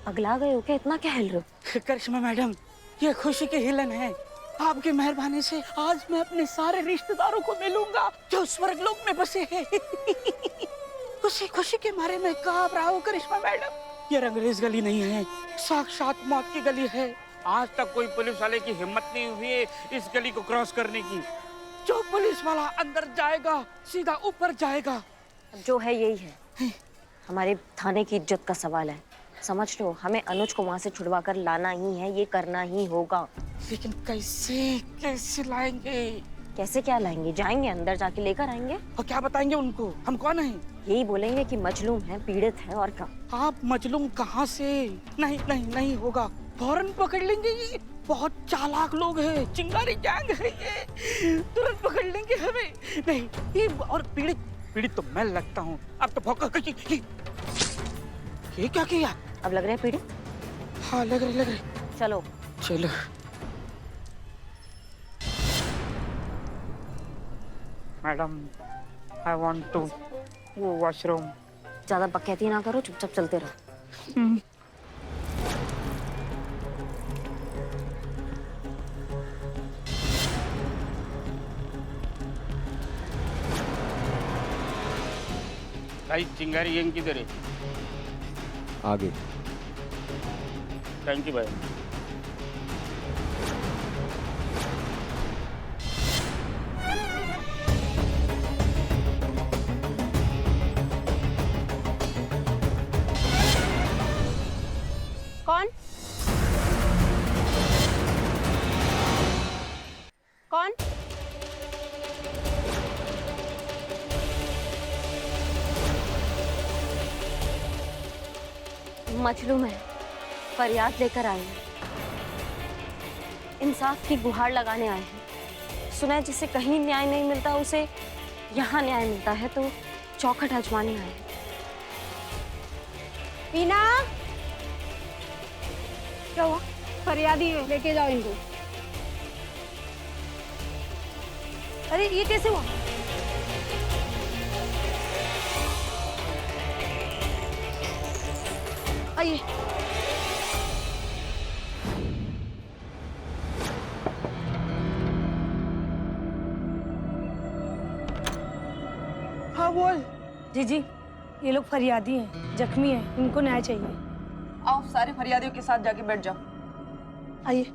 पगला गए हो क्या? इतना क्या हिल रहे हो? करिश्मा मैडम, ये खुशी की हिलन है। आपकी मेहरबानी से आज मैं अपने सारे रिश्तेदारों को मिलूंगा जो स्वर्गलोक में बसे हैं। खुशी खुशी के मारे मैं कांप रहा हूँ करिश्मा मैडम। ये रंगरेज गली नहीं है, साक्षात मौत की गली है। आज तक कोई पुलिस वाले की हिम्मत नहीं हुई है इस गली को क्रॉस करने की। जो पुलिस वाला अंदर जाएगा सीधा ऊपर जाएगा। जो है यही है, हमारे थाने की इज्जत का सवाल है। समझ लो, हमें अनुज को वहां से छुड़वा कर लाना ही है, ये करना ही होगा। लेकिन कैसे कैसे लाएंगे? कैसे क्या लाएंगे? जाएंगे अंदर, जाके लेकर आएंगे। और क्या बताएंगे उनको हम कौन हैं? यही बोलेंगे कि मजलूम है, पीड़ित है, और क्या। आप मजलूम कहाँ से? नहीं नहीं नहीं होगा, फौरन पकड़ लेंगे। ये बहुत चालाक लोग हैं, चिंगारी गैंग है ये, तुरंत पकड़ लेंगे हमें। नहीं ये और पीड़ित पीड़ित तो मैं लगता हूँ। अब तो ये क्या किया? अब लग रहा है पीड़ित। हाँ लग रहे। चलो चलो। Madam I want to washroom. ज्यादा बकैती ना करो, चुपचाप चलते रहो। भाई चिंगारी गैंग किधर है? आगे। थैंक यू भाई। कौन? कौन? मजलूम है, फरियाद लेकर आए हैं, इंसाफ की गुहार लगाने आए हैं। सुना है जिसे कहीं न्याय नहीं मिलता उसे यहाँ न्याय मिलता है, तो चौखट आजमाने आए हैं। मीना, क्या हुआ? फरियादी है, लेके जाओ इनको। अरे ये कैसे हुआ? आइए। हाँ बोल। जी, ये लोग फरियादी हैं, जख्मी हैं, इनको न्याय चाहिए। आओ सारे फरियादियों के साथ जाके बैठ जाओ। आइए।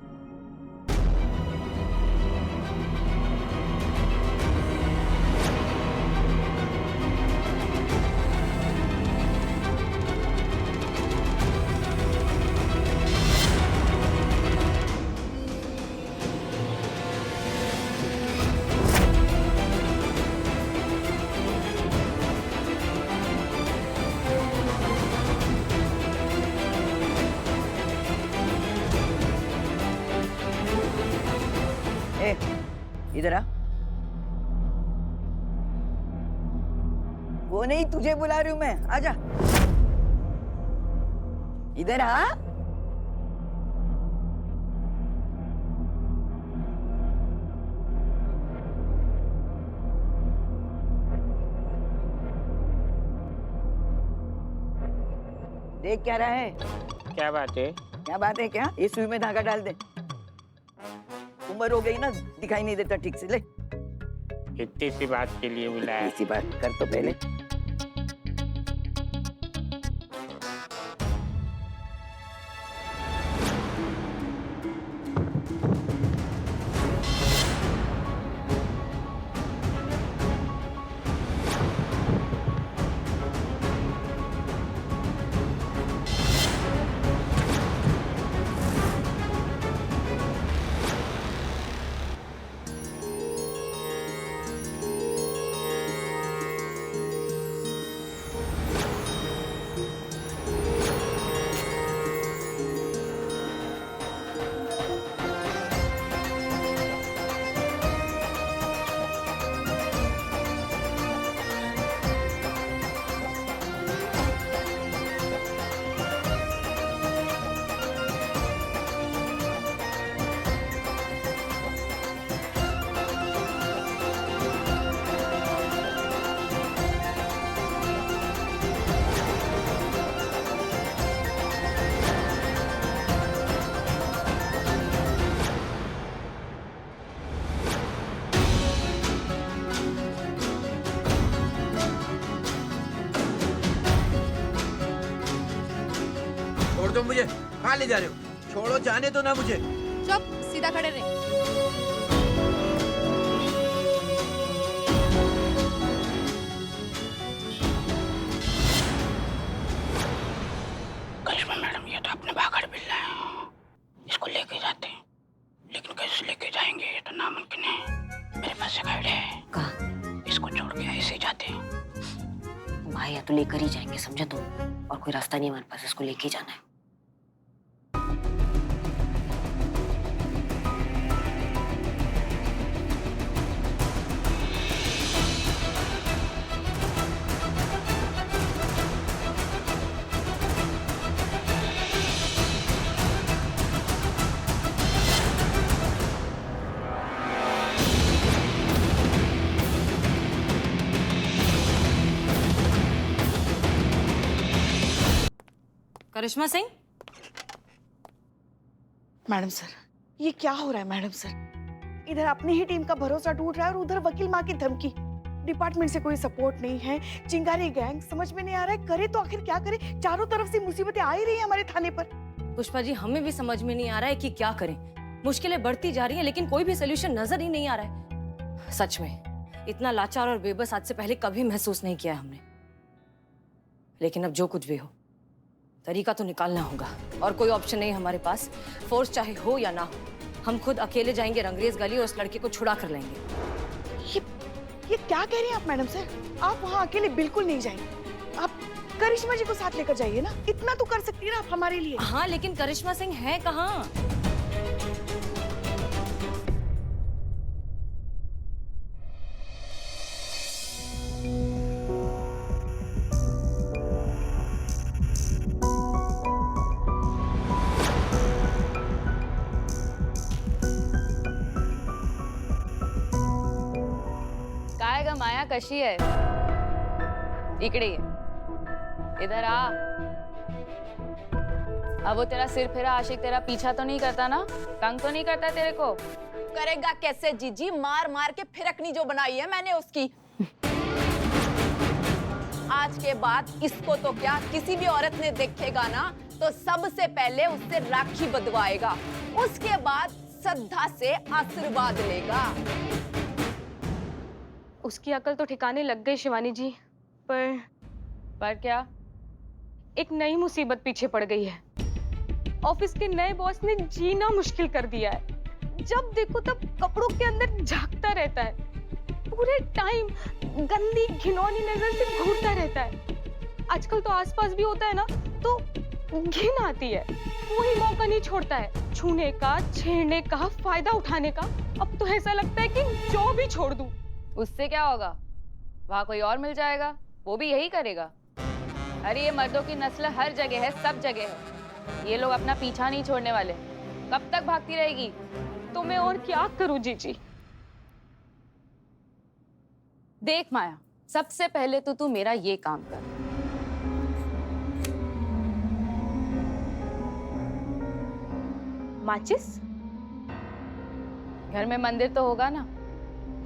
इधर आ। वो नहीं, तुझे बुला रही हूं मैं, आजा। इधर आ। देख क्या रहा है? क्या बात है? क्या बात है? क्या ये सुई में धागा डाल दे। उम्र हो गई ना, दिखाई नहीं देता ठीक से। ले, इतनी सी बात के लिए बुलाया? इसी बात कर तो पहले। कहाँ ले जा रहे हो? छोड़ो, जाने दो ना मुझे। चुप, सीधा खड़े रहे। करिश्मा मैडम, ये तो अपने भागड़ बिल्ला है, इसको लेके जाते हैं, लेकिन कैसे लेके जाएंगे ये तो नामुमकिन है। मेरे पास एक आइडिया है। कहाँ? इसको छोड़ के ऐसे ही जाते हैं। भाई या तो लेकर ही जाएंगे, समझा तुम? और कोई रास्ता नहीं हमारे पास, इसको लेके ही जाना है। करिश्मा सिंह, मैडम सर, ये क्या हो रहा है मैडम सर? इधर अपनी ही टीम का भरोसा टूट रहा है और उधर वकील माँ की धमकी। डिपार्टमेंट से कोई सपोर्ट नहीं है, चिंगारी गैंग, समझ में नहीं आ रहा है करे तो आखिर क्या करे। चारों तरफ से मुसीबतें आ ही रही है हमारे थाने पर। पुष्पा जी, हमें भी समझ में नहीं आ रहा है कि क्या करें। मुश्किलें बढ़ती जा रही हैं, लेकिन कोई भी सोल्यूशन नजर ही नहीं आ रहा है। सच में इतना लाचार और बेबस आज से पहले कभी महसूस नहीं किया हमने। लेकिन अब जो कुछ भी हो, तरीका तो निकालना होगा और कोई ऑप्शन नहीं हमारे पास। फोर्स चाहे हो या ना हो, हम खुद अकेले जाएंगे रंगरेज गली और उस लड़के को छुड़ा कर लेंगे। ये क्या कह रही हैं आप मैडम सर? आप वहाँ अकेले बिल्कुल नहीं जाएंगे। आप करिश्मा जी को साथ लेकर जाइए ना, इतना तो कर सकती है ना आप हमारे लिए। हाँ, लेकिन करिश्मा सिंह है कहाँ? काय ग माया, कशी आहे? इकडे ये, इधर आ। अब वो तेरा सिर फेरा आशिक तेरा पीछा तो नहीं करता ना? तंग तो नहीं करता तेरे को? करेगा कैसे जीजी, मार मार के फिरकनी जो बनाई है मैंने उसकी। आज के बाद इसको तो क्या किसी भी औरत ने देखेगा ना तो सबसे पहले उससे राखी बंधवाएगा, उसके बाद श्रद्धा से आशीर्वाद लेगा। उसकी अकल तो ठिकाने लग गई शिवानी जी, पर क्या? एक नई मुसीबत पीछे पड़ गई है। ऑफिस के नए बॉस ने जीना मुश्किल कर दिया है। जब देखो तब कपड़ों के अंदर झांकता रहता है, पूरे टाइम गंदी घिनौनी नजर से घूरता रहता है। आजकल तो आसपास भी होता है ना तो घिन आती है। कोई मौका नहीं छोड़ता है छूने का, छेड़ने का, फायदा उठाने का। अब तो ऐसा लगता है कि जो भी छोड़ दूं। उससे क्या होगा? वहां कोई और मिल जाएगा, वो भी यही करेगा। अरे ये मर्दों की नस्ल हर जगह है, सब जगह है। ये लोग अपना पीछा नहीं छोड़ने वाले। कब तक भागती रहेगी? तो मैं और क्या करूं जीजी? देख माया, सबसे पहले तो तू मेरा ये काम कर। माचिस? घर में मंदिर तो होगा ना?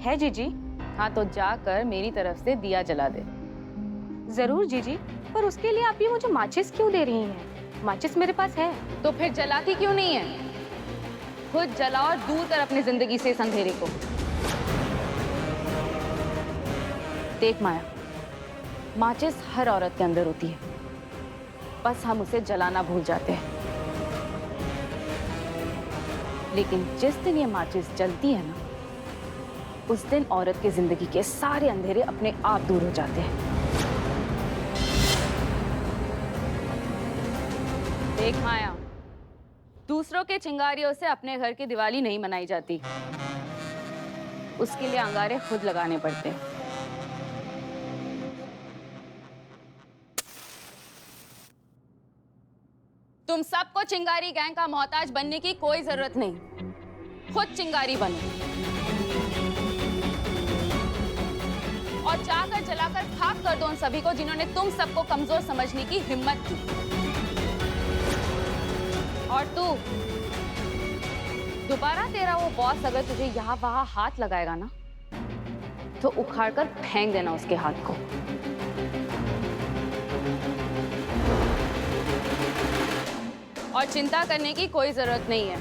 है जीजी। हाँ, तो जाकर मेरी तरफ से दिया जला दे। जरूर जीजी, पर उसके लिए आप ये मुझे माचिस क्यों दे रही हैं? माचिस मेरे पास है। तो फिर जलाती क्यों नहीं है? खुद जलाओ और दूर कर अपनी जिंदगी से इस अंधेरे को। देख माया, माचिस हर औरत के अंदर होती है, बस हम उसे जलाना भूल जाते हैं। लेकिन जिस दिन ये माचिस जलती है ना, उस दिन औरत की जिंदगी के सारे अंधेरे अपने आप दूर हो जाते हैं। देख माया, दूसरों के चिंगारियों से अपने घर की दिवाली नहीं मनाई जाती। उसके लिए अंगारे खुद लगाने पड़ते हैं। तुम सबको चिंगारी गैंग का मोहताज बनने की कोई जरूरत नहीं। खुद चिंगारी बनो और जाकर जलाकर खाक कर दो उन सभी को जिन्होंने तुम सबको कमजोर समझने की हिम्मत की। और तू दोबारा तेरा वो बॉस अगर तुझे यहाँ वहां हाथ लगाएगा ना, तो उखाड़कर फेंक देना उसके हाथ को। और चिंता करने की कोई जरूरत नहीं है।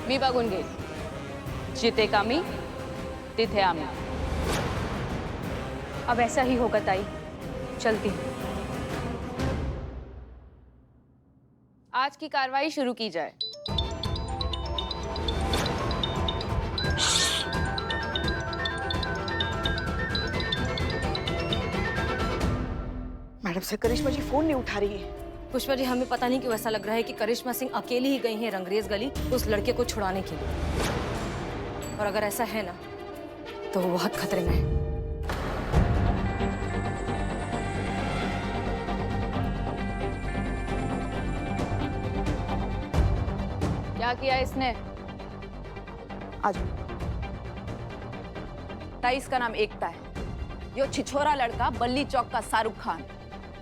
मी बघून घेईल, जिथे कामी तिथे आम्ही। अब ऐसा ही होगा ताई, चलती हूँ। आज की कार्रवाई शुरू की जाए। मैडम सर, करिश्मा जी फोन नहीं उठा रही है। पुष्पा जी, हमें पता नहीं क्यों ऐसा लग रहा है कि करिश्मा सिंह अकेली ही गई हैं रंगरेज गली उस लड़के को छुड़ाने के लिए। और अगर ऐसा है ना तो वो बहुत खतरे में है। क्या किया इसने? आज ताई, इसका नाम एकता है। यो छिछोरा लड़का बल्ली चौक का शाहरुख खान।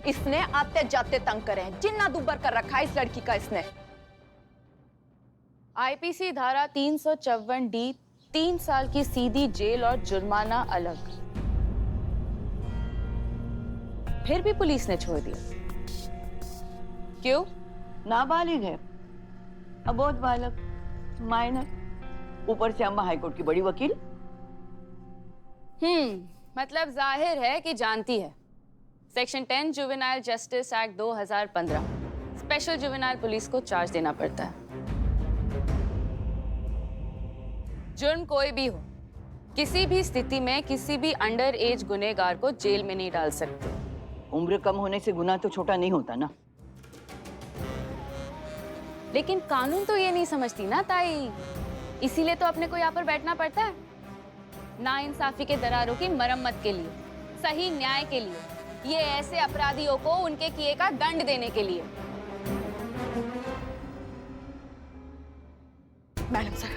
इसने आते जाते तंग करे हैं, जिन्ना दुब्बर कर रखा है इस लड़की का इसने। आईपीसी धारा 354 डी, 3 साल की सीधी जेल और जुर्माना अलग। फिर भी पुलिस ने छोड़ दिया, क्यों? नाबालिग है, अबोध बालक, माइनर, ऊपर से अम्मा हाईकोर्ट की बड़ी वकील। मतलब जाहिर है कि जानती है। Section 10 juvenile justice act 2015, special juvenile police को चार्ज देना पड़ता है। जुर्म कोई भी हो, किसी भी स्थिति में किसी भी अंडर एज गुनहगार को जेल में नहीं डाल सकते। उम्र कम होने से गुनाह तो छोटा नहीं होता ना। लेकिन कानून तो ये नहीं समझती ना ताई, इसीलिए तो अपने को यहाँ पर बैठना पड़ता है। नाइंसाफी के दरारों की मरम्मत के लिए, सही न्याय के लिए, ये ऐसे अपराधियों को उनके किए का दंड देने के लिए। मैडम सर,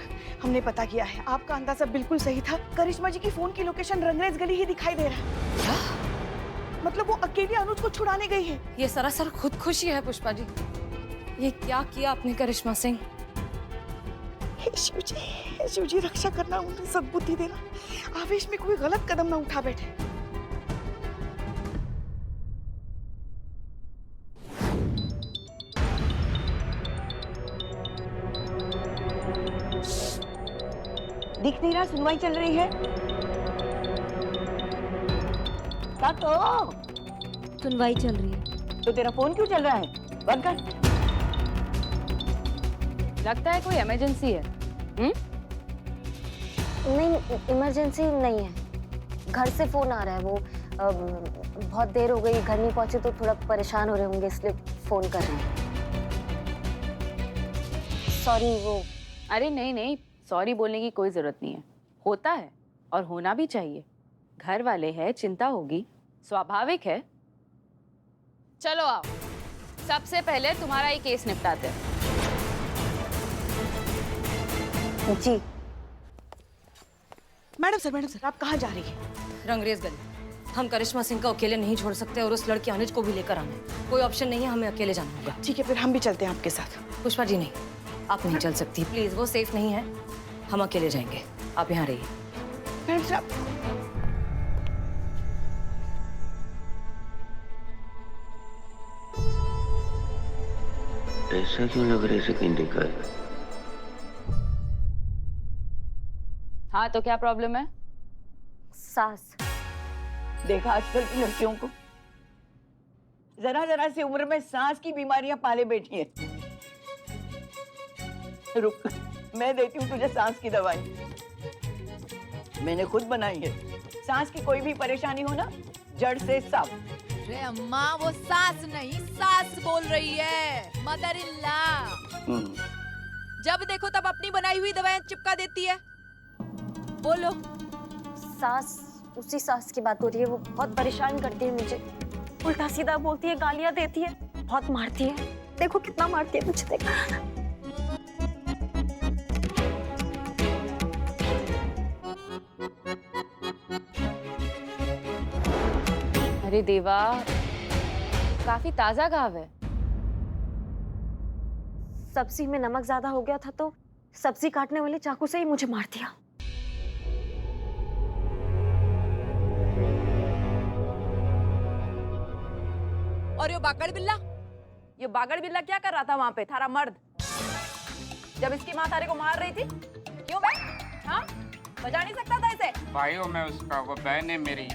हमने पता किया है, आपका अंदाजा बिल्कुल सही था। करिश्मा जी की फोन की लोकेशन रंगरेज गली ही दिखाई दे रहा है। क्या? मतलब वो अकेली अनुज को छुड़ाने गई है। ये सरासर खुदकुशी है पुष्पा जी। ये क्या किया आपने करिश्मा सिंह? हे शिव जी रक्षा करना, उन्हें सद्बुद्धि देना, आवेश में कोई गलत कदम ना उठा बैठे। दिख नहीं रहा, सुनवाई चल रही है। सुनवाई चल रही है तो तेरा फोन क्यों चल रहा है? बंद कर। लगता है कोई इमरजेंसी है। नहीं, इमरजेंसी नहीं है। घर से फोन आ रहा है। वो बहुत देर हो गई, घर नहीं पहुंचे तो थोड़ा परेशान हो रहे होंगे, इसलिए फोन कर रहे हैं। सॉरी वो। अरे नहीं नहीं, सॉरी बोलने की कोई जरूरत नहीं है। होता है और होना भी चाहिए। घर वाले हैं, चिंता होगी, स्वाभाविक है। चलो आओ, सबसे पहले तुम्हारा ये केस निपटाते हैं। जी मैडम सर, आप कहाँ जा रही है? रंगरेज गली। हम करिश्मा सिंह को अकेले नहीं छोड़ सकते और उस लड़की अनुज को भी लेकर आना है। कोई ऑप्शन नहीं है, हमें अकेले जाना होगा। ठीक है, फिर हम भी चलते हैं आपके साथ। पुष्पा जी नहीं, आप नहीं चल सकती प्लीज, वो सेफ नहीं है। हम अकेले जाएंगे, आप यहाँ रहिए। मैडम सर, ऐसा क्यों लग रहा है? इसे कहीं देखा है? हाँ तो क्या प्रॉब्लम है? सास। देखा आजकल की लड़कियों को, जरा जरा सी उम्र में सांस की बीमारियां पाले बैठी है। रुक, मैं देती हूँ तुझे सांस की दवाई। मैंने खुद बनाई है। सांस की कोई भी परेशानी हो ना, जड़ से साफ। अरे अम्मा, वो सास नहीं सास बोल रही है, मदर इन लॉ। जब देखो तब अपनी बनाई हुई दवाएं चिपका देती है। बोलो। सास, उसी सास की बात हो रही है। वो बहुत परेशान करती है मुझे, उल्टा सीधा बोलती है, गालियां देती है, बहुत मारती है। देखो कितना मारती है मुझे, देखो। अरे देवा, काफी ताजा घाव है। सब्जी में नमक ज्यादा हो गया था तो सब्जी काटने वाले चाकू से ही मुझे मार दिया। और यो बाकड़ बिल्ला, ये बागड़ बिल्ला क्या कर रहा था वहां पे, थारा मर्द, जब इसकी माँ थारे को मार रही थी? क्यों बे? हाँ, बजा नहीं सकता था इसे? भाई हूँ मैं उसका, वो बहन है मेरी।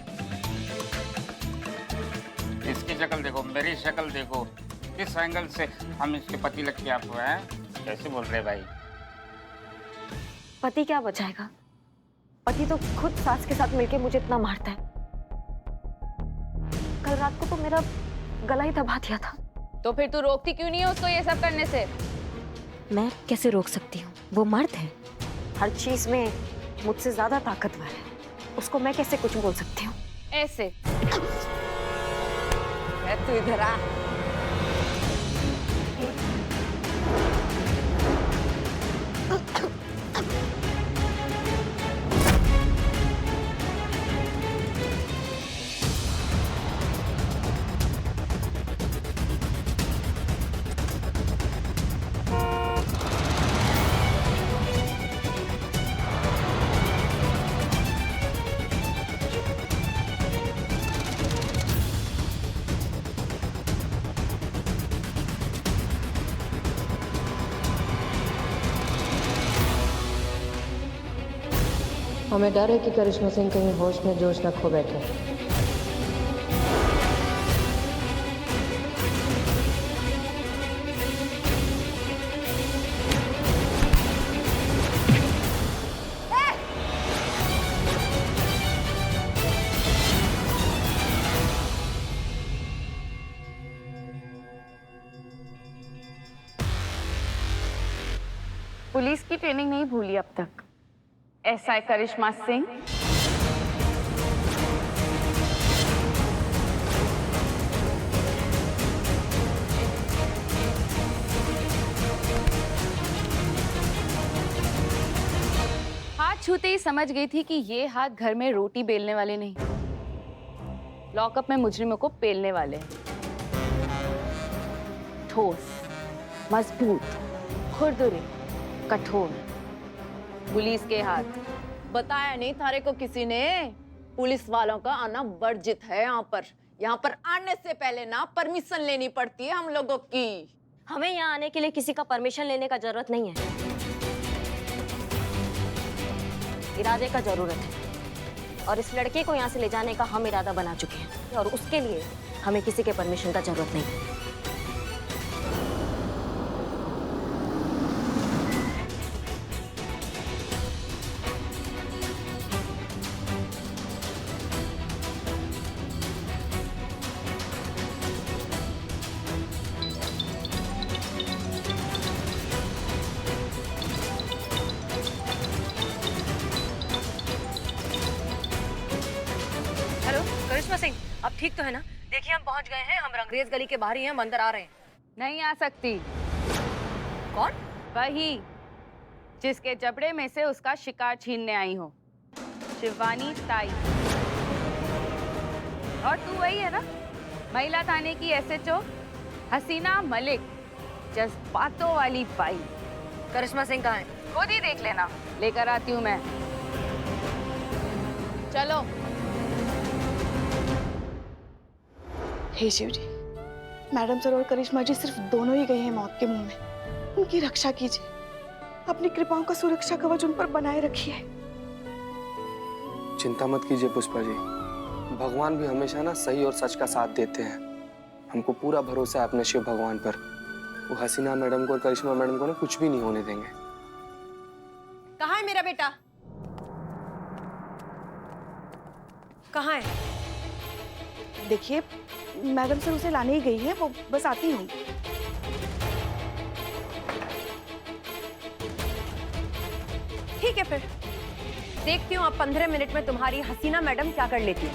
इसकी शक्ल देखो, मेरी शक्ल देखो, किस एंगल से हम इसके पति लगते आपको हैं? कैसे बोल रहे भाई? पति क्या बचाएगा? पति तो खुद सास के साथ मिलके मुझे इतना मारता है। कल रात को तो मेरा गला ही दबा दिया था। तो फिर तू रोकती क्यों नहीं है उसको ये सब करने से? मैं कैसे रोक सकती हूँ? वो मर्द है, हर चीज में मुझसे ज्यादा ताकतवर है। उसको मैं कैसे कुछ बोल सकती हूँ? ऐसे तू इधर आ। हमें डर है कि करिश्मा सिंह कहीं होश में जोश न खो बैठे। पुलिस की ट्रेनिंग नहीं भूली अब तक। एसआई करिश्मा सिंह। हाथ छूते ही समझ गई थी कि ये हाथ घर में रोटी बेलने वाले नहीं, लॉकअप में मुजरिमों को पेलने वाले हैं। ठोस, मजबूत, खुरदुरे, कठोर पुलिस के हाथ। बताया नहीं थारे को किसी ने? पुलिस वालों का आना वर्जित है यहाँ पर। यहाँ पर आने से पहले ना परमिशन लेनी पड़ती है हम लोगों की। हमें यहाँ आने के लिए किसी का परमिशन लेने का जरूरत नहीं है, इरादे का जरूरत है। और इस लड़के को यहाँ से ले जाने का हम इरादा बना चुके हैं और उसके लिए हमें किसी के परमिशन का जरूरत नहीं है। करिश्मा सिंह, आप ठीक तो है ना? देखिए हम पहुंच गए हैं, हम रंगरेज गली के बाहर ही हैं, हम अंदर आ रहे हैं। नहीं आ सकती। कौन? वही जिसके जबड़े में से उसका शिकार छीनने आई हो, शिवानी ताई। और तू वही है ना, महिला थाने की एसएचओ हसीना मलिक, जज्बातों वाली बाई। करिश्मा सिंह कहाँ है? खुद ही देख लेना, लेकर आती हूँ मैं। चलो। हे शिव जी, मैडम सर और करिश्मा जी सिर्फ दोनों ही गए हैं मौत के मुंह में। उनकी रक्षा कीजिए, अपनी कृपाओं का सुरक्षा कवच उन पर बनाए रखिए। चिंता मत कीजिए पुष्पा जी, भगवान भी हमेशा ना सही और सच का साथ देते हैं। हमको पूरा भरोसा है अपने शिव भगवान पर। वो हसीना मैडम को और करिश्मा मैडम को ना कुछ भी नहीं होने देंगे। कहाँ है मेरा बेटा? कहाँ है? देखिए, मैडम सर उसे लाने ही गई है, वो बस आती होंगी। ठीक है, फिर देखती हूँ अब 15 मिनट में तुम्हारी हसीना मैडम क्या कर लेती है।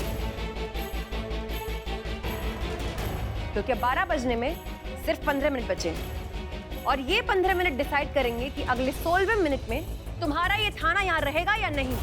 क्योंकि 12 बजने में सिर्फ 15 मिनट बचे और ये 15 मिनट डिसाइड करेंगे कि अगले 16वें मिनट में तुम्हारा ये थाना यहाँ रहेगा या नहीं।